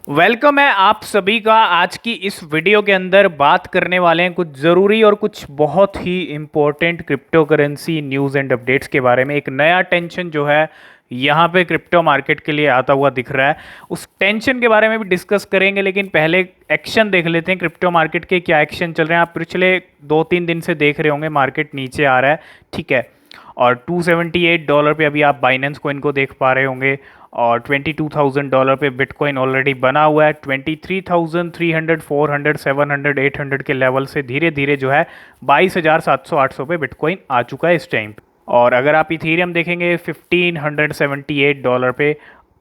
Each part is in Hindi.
वेलकम है आप सभी का। आज की इस वीडियो के अंदर बात करने वाले हैं कुछ ज़रूरी और कुछ बहुत ही important crypto currency news and updates के बारे में। एक नया टेंशन जो है यहाँ पे क्रिप्टो मार्केट के लिए आता हुआ दिख रहा है, उस टेंशन के बारे में भी डिस्कस करेंगे। लेकिन पहले एक्शन देख लेते हैं क्रिप्टो मार्केट के क्या एक्शन चल रहे हैं। आप पिछले 2-3 दिन से देख रहे होंगे मार्केट नीचे आ रहा है, ठीक है। और $278 पे अभी आप बाइनेंस कोइन को देख पा रहे होंगे और $22,000 पे बिटकॉइन ऑलरेडी बना हुआ है। 23,300, 400, 700, 800 के लेवल से धीरे धीरे जो है 22,700-800 पे बिटकॉइन आ चुका है इस टाइम। और अगर आप इथीरियम देखेंगे $1,578 पे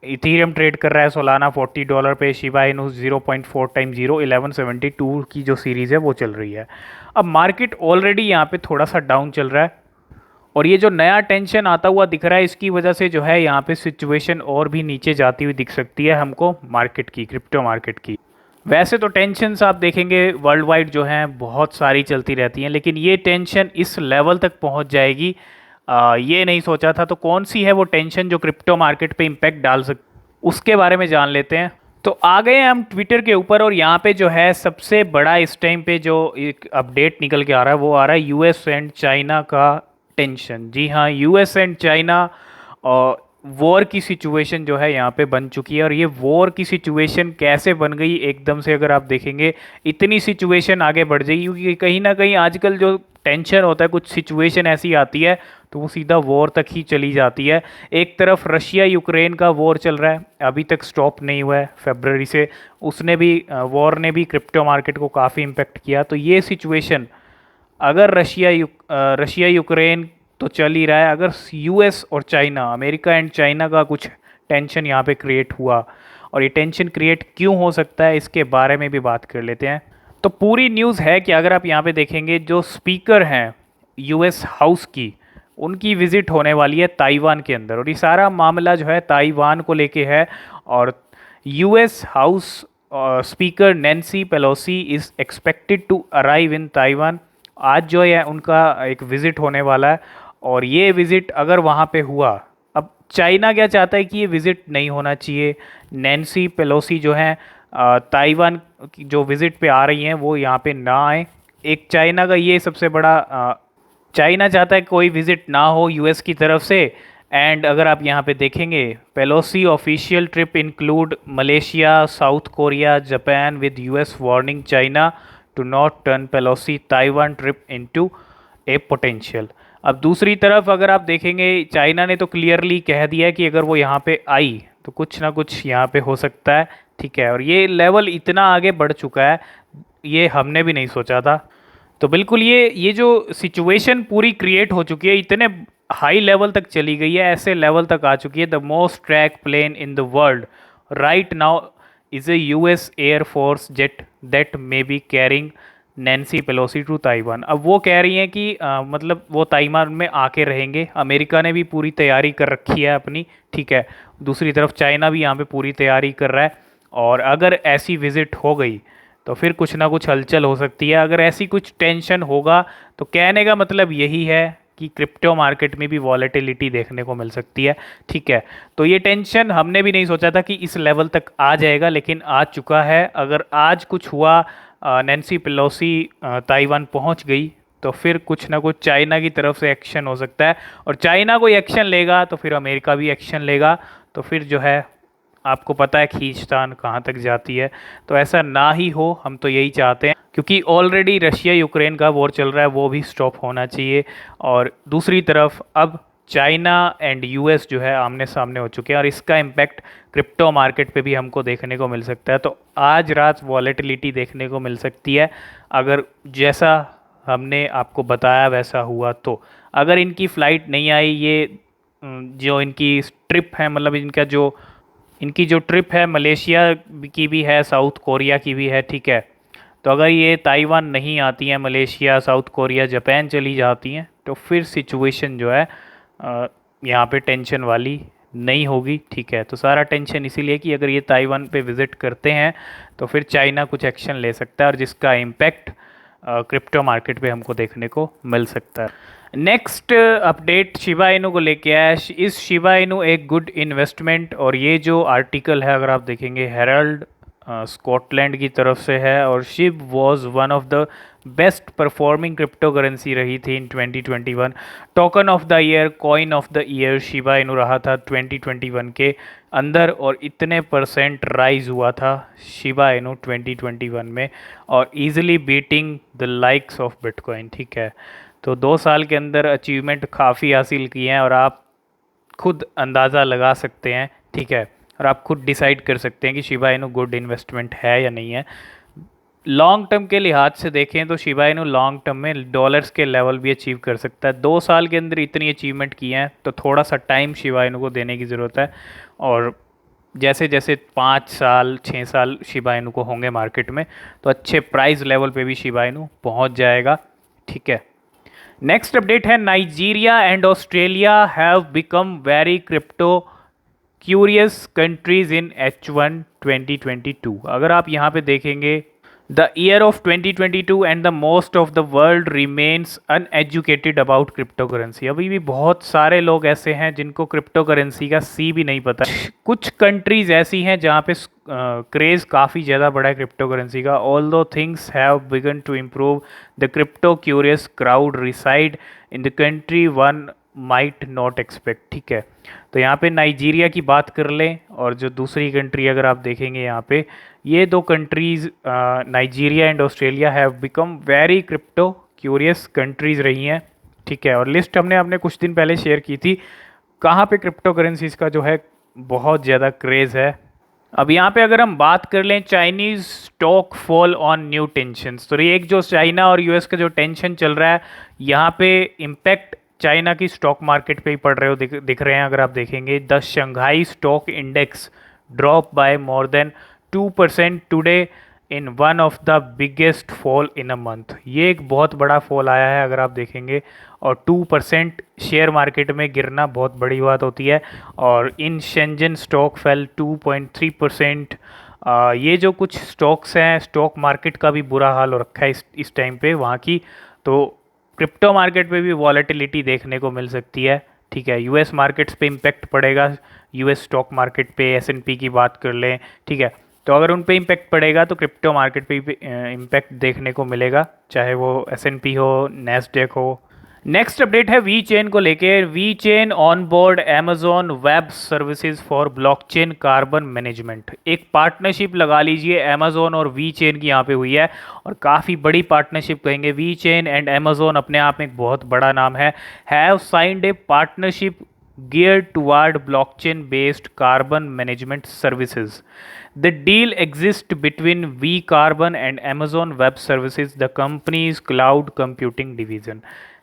इथीरियम ट्रेड कर रहा है। सोलाना $40 पे, शिबा इनू 0.4 टाइम 1172 की जो सीरीज़ है वो चल रही है। अब मार्केट ऑलरेडी यहाँ पे थोड़ा सा डाउन चल रहा है और ये जो नया टेंशन आता हुआ दिख रहा है इसकी वजह से जो है यहाँ पे सिचुएशन और भी नीचे जाती हुई दिख सकती है हमको मार्केट की, क्रिप्टो मार्केट की। वैसे तो टेंशन्स आप देखेंगे वर्ल्ड वाइड जो हैं बहुत सारी चलती रहती हैं, लेकिन ये टेंशन इस लेवल तक पहुँच जाएगी ये नहीं सोचा था। तो कौन सी है वो टेंशन जो क्रिप्टो मार्केट पे इम्पैक्ट डाल सक उसके बारे में जान लेते हैं। तो आ गए हैं हम ट्विटर के ऊपर और यहाँ पे जो है सबसे बड़ा इस टाइम पे जो एक अपडेट निकल के आ रहा है वो आ रहा है यूएस एंड चाइना का टेंशन। जी हाँ, यूएस एंड चाइना और वॉर की सिचुएशन जो है यहाँ पे बन चुकी है। और ये वॉर की सिचुएशन कैसे बन गई एकदम से, अगर आप देखेंगे इतनी सिचुएशन आगे बढ़ जाएगी क्योंकि कहीं ना कहीं आजकल जो टेंशन होता है कुछ सिचुएशन ऐसी आती है तो वो सीधा वॉर तक ही चली जाती है। एक तरफ रशिया यूक्रेन का वॉर चल रहा है, अभी तक स्टॉप नहीं हुआ है फरवरी से। उसने भी वॉर ने भी क्रिप्टो मार्केट को काफ़ी इम्पेक्ट किया। तो ये सिचुएशन अगर रशिया यूक्रेन तो चल ही रहा है, अगर यूएस और चाइना, अमेरिका एंड चाइना का कुछ टेंशन यहाँ पे क्रिएट हुआ और ये टेंशन क्रिएट क्यों हो सकता है इसके बारे में भी बात कर लेते हैं। तो पूरी न्यूज़ है कि अगर आप यहाँ पे देखेंगे जो स्पीकर हैं यूएस हाउस की, उनकी विज़िट होने वाली है ताइवान के अंदर और ये सारा मामला जो है ताइवान को लेके है। और US house speaker Nancy Pelosi is expected to arrive in Taiwan. आज जो है उनका एक विज़िट होने वाला है और ये विज़िट अगर वहाँ पे हुआ, अब चाइना क्या चाहता है कि ये विज़िट नहीं होना चाहिए। नैन्सी पेलोसी जो हैं ताइवान की जो विज़िट पे आ रही हैं वो यहाँ पे ना आए। एक चाइना का ये सबसे बड़ा चाइना चाहता है कोई विज़िट ना हो यूएस की तरफ से। एंड अगर आप यहाँ पे देखेंगे Pelosi official trip include Malaysia, South Korea, Japan with US warning China to not turn Pelosi Taiwan trip into a potential. अब दूसरी तरफ अगर आप देखेंगे चाइना ने तो क्लियरली कह दिया है कि अगर वो यहाँ पे आई तो कुछ ना कुछ यहाँ पे हो सकता है, ठीक है। और ये लेवल इतना आगे बढ़ चुका है, ये हमने भी नहीं सोचा था। तो बिल्कुल ये जो सिचुएशन पूरी क्रिएट हो चुकी है, इतने हाई लेवल तक चली गई है, ऐसे लेवल तक आ चुकी है। The most track plane in the world right now is a US air force jet that may be carrying Nancy Pelosi to Taiwan. अब वो कह रही हैं कि मतलब वो ताइवान में आके रहेंगे। अमेरिका ने भी पूरी तैयारी कर रखी है अपनी, ठीक है। दूसरी तरफ चाइना भी यहाँ पे पूरी तैयारी कर रहा है और अगर ऐसी विज़िट हो गई तो फिर कुछ ना कुछ हलचल हो सकती है। अगर ऐसी कुछ टेंशन होगा तो कहने का मतलब यही है कि क्रिप्टो मार्केट में भी वॉलेटिलिटी देखने को मिल सकती है, ठीक है। तो ये टेंशन हमने भी नहीं सोचा था कि इस लेवल तक आ जाएगा, लेकिन आ चुका है। अगर आज कुछ हुआ, नैन्सी पेलोसी ताइवान पहुंच गई तो फिर कुछ ना कुछ चाइना की तरफ से एक्शन हो सकता है और चाइना कोई एक्शन लेगा तो फिर अमेरिका भी एक्शन लेगा। तो फिर जो है आपको पता है खींचतान कहाँ तक जाती है। तो ऐसा ना ही हो, हम तो यही चाहते हैं क्योंकि ऑलरेडी रशिया यूक्रेन का वॉर चल रहा है, वो भी स्टॉप होना चाहिए। और दूसरी तरफ अब चाइना एंड यूएस जो है आमने सामने हो चुके हैं और इसका इम्पैक्ट क्रिप्टो मार्केट पे भी हमको देखने को मिल सकता है। तो आज रात वॉलेटिलिटी देखने को मिल सकती है अगर जैसा हमने आपको बताया वैसा हुआ। तो अगर इनकी फ़्लाइट नहीं आई, ये जो इनकी ट्रिप है, मतलब इनकी जो ट्रिप है मलेशिया की भी है, साउथ कोरिया की भी है, ठीक है। तो अगर ये ताइवान नहीं आती हैं, मलेशिया, साउथ कोरिया, जापान चली जाती हैं तो फिर सिचुएशन जो है यहाँ पे टेंशन वाली नहीं होगी, ठीक है। तो सारा टेंशन इसीलिए कि अगर ये ताइवान पे विज़िट करते हैं तो फिर चाइना कुछ एक्शन ले सकता है और जिसका इम्पैक्ट क्रिप्टो मार्केट पे हमको देखने को मिल सकता है। नेक्स्ट अपडेट शिबा इनू को लेके आया। इस शिबा इनू एक गुड इन्वेस्टमेंट, और ये जो आर्टिकल है अगर आप देखेंगे हेराल्ड स्कॉटलैंड की तरफ से है और Shiv was one of the best performing crypto currency रही थी इन 2021। Token of the year, coin of the year Shiba Inu रहा था 2021 के अंदर और इतने परसेंट राइज हुआ था शिबा इनू 2021 में और easily beating the likes of bitcoin. ठीक है, तो 2 साल के अंदर अचीवमेंट काफ़ी हासिल किए हैं और आप खुद अंदाज़ा लगा सकते हैं। ठीक है, और आप खुद डिसाइड कर सकते हैं कि शिबा इनू गुड इन्वेस्टमेंट है या नहीं है। लॉन्ग टर्म के लिहाज से देखें तो शिबा इनू लॉन्ग टर्म में डॉलर्स के लेवल भी अचीव कर सकता है। 2 साल के अंदर इतनी अचीवमेंट की हैं तो थोड़ा सा टाइम शिबा इनू को देने की ज़रूरत है और जैसे जैसे 5 साल 6 साल शिबा इनू को होंगे मार्केट में तो अच्छे प्राइस लेवल पे भी शिबा इनू पहुंच जाएगा। ठीक है, नेक्स्ट अपडेट है Nigeria and Australia have become very crypto curious countries in H1 2022। अगर आप यहाँ पे देखेंगे the year of 2022 and the most of the world remains uneducated about crypto currency. अभी भी बहुत सारे लोग ऐसे हैं जिनको क्रिप्टो करेंसी का सी भी नहीं पता। कुछ कंट्रीज ऐसी हैं जहाँ पे क्रेज़ काफ़ी ज़्यादा बड़ा है क्रिप्टो करेंसी का। Although things have begun to improve the crypto curious crowd reside in the country one might not expect. ठीक है, तो यहाँ पे नाइजीरिया की बात कर लें और जो दूसरी कंट्री अगर आप देखेंगे यहाँ पे ये 2 countries Nigeria and Australia have become very crypto curious countries रही हैं। ठीक है, और लिस्ट हमने आपने कुछ दिन पहले शेयर की थी कहाँ पे क्रिप्टो करेंसीज़ का जो है बहुत ज़्यादा क्रेज़ है। अब यहाँ पे अगर हम बात कर लें Chinese stock fall on new tensions, तो ये एक जो चाइना और यूएस का जो टेंशन चल रहा है यहाँ पे इम्पैक्ट चाइना की स्टॉक मार्केट पे ही पड़ रहे हो दिख रहे हैं। अगर आप देखेंगे the Shanghai stock index drop by more than 2% today in one of the biggest fall in a month. ये एक बहुत बड़ा फॉल आया है अगर आप देखेंगे और 2% शेयर मार्केट में गिरना बहुत बड़ी बात होती है। और इन शेंजन स्टॉक फेल 2.3%। ये जो कुछ स्टॉक्स हैं स्टॉक मार्केट का भी बुरा हाल हो रखा है इस टाइम पे वहाँ की। तो क्रिप्टो मार्केट पे भी वॉलेटिलिटी देखने को मिल सकती है। ठीक है, यूएस मार्केट्स पे इम्पैक्ट पड़ेगा, यूएस स्टॉक मार्केट पे एसएनपी की बात कर लें। ठीक है, तो अगर उन पे इम्पैक्ट पड़ेगा तो क्रिप्टो मार्केट पे भी इम्पैक्ट देखने को मिलेगा, चाहे वो एसएनपी हो नैस्डैक हो। नेक्स्ट अपडेट है वी चेन को लेके। VeChain on board Amazon web services for blockchain carbon management. एक पार्टनरशिप लगा लीजिए अमेजोन और वी चेन की यहाँ पे हुई है और काफ़ी बड़ी पार्टनरशिप कहेंगे। वी चेन एंड अमेजोन अपने आप में एक बहुत बड़ा नाम है। Have signed A partnership geared toward blockchain based carbon management services. The deal exists between vCarbon and Amazon Web Services, the company's cloud computing division.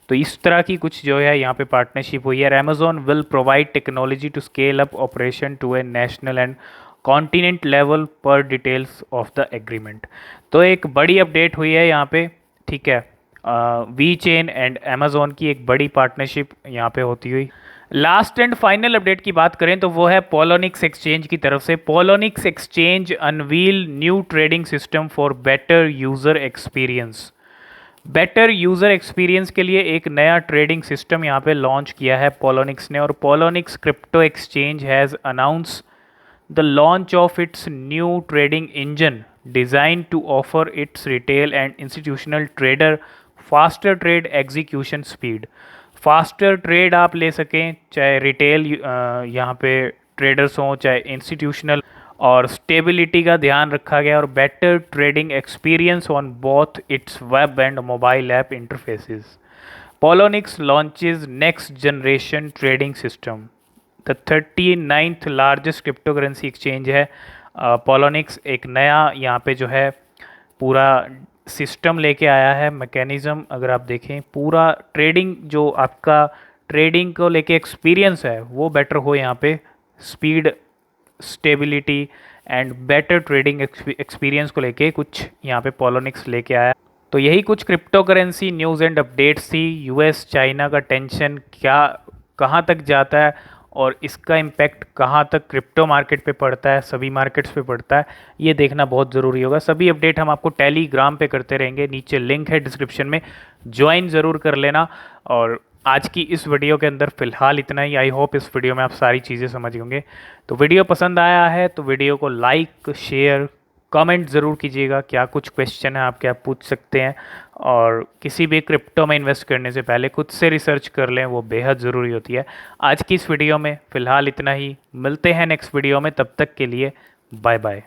तो इस तरह की कुछ जो है यहाँ पे पार्टनरशिप हुई है। Amazon will provide technology to scale up operation to a national and continent level per details of the agreement. तो एक बड़ी अपडेट हुई है यहाँ पे। ठीक है, वी चेन एंड अमेजोन की एक बड़ी पार्टनरशिप यहाँ पे होती हुई। लास्ट एंड फाइनल अपडेट की बात करें तो वो है पोलोनिक्स एक्सचेंज की तरफ से। Poloniex exchange unveil new trading system for better user experience. Better user experience के लिए एक नया ट्रेडिंग सिस्टम यहाँ पे लॉन्च किया है पोलोनिक्स ने। और Poloniex crypto exchange has announce the launch of its new trading engine design to offer its retail and institutional trader faster trade execution speed. Faster trade आप ले सकें, चाहे रिटेल यहाँ पे ट्रेडर्स हों चाहे इंस्टीट्यूशनल, और स्टेबिलिटी का ध्यान रखा गया और better trading experience on both it's web and mobile app interfaces. Poloniex launches next generation trading system. The 39th largest crypto currency exchange है पोलोनिक्स। एक नया यहाँ पे जो है पूरा सिस्टम लेके आया है, मैकेनिज़्म। अगर आप देखें पूरा ट्रेडिंग जो आपका ट्रेडिंग को लेके एक्सपीरियंस है वो बेटर हो यहाँ पे, speed stability and better trading experience को लेके कुछ यहाँ पे पोलोनिक्स लेके आया। तो यही कुछ crypto currency news and updates थी। यूएस चाइना का टेंशन क्या कहाँ तक जाता है और इसका इम्पैक्ट कहाँ तक क्रिप्टो मार्केट पे पड़ता है, सभी मार्केट्स पे पड़ता है, ये देखना बहुत ज़रूरी होगा। सभी अपडेट हम आपको टेलीग्राम पे करते रहेंगे, नीचे लिंक है डिस्क्रिप्शन में, ज्वाइन ज़रूर कर लेना। और आज की इस वीडियो के अंदर फ़िलहाल इतना ही। आई होप इस वीडियो में आप सारी चीज़ें समझ होंगे। तो वीडियो पसंद आया है तो वीडियो को लाइक शेयर कमेंट ज़रूर कीजिएगा, क्या कुछ क्वेश्चन है आपके, आप पूछ सकते हैं। और किसी भी क्रिप्टो में इन्वेस्ट करने से पहले खुद से रिसर्च कर लें, वो बेहद ज़रूरी होती है। आज की इस वीडियो में फ़िलहाल इतना ही, मिलते हैं नेक्स्ट वीडियो में, तब तक के लिए बाय बाय।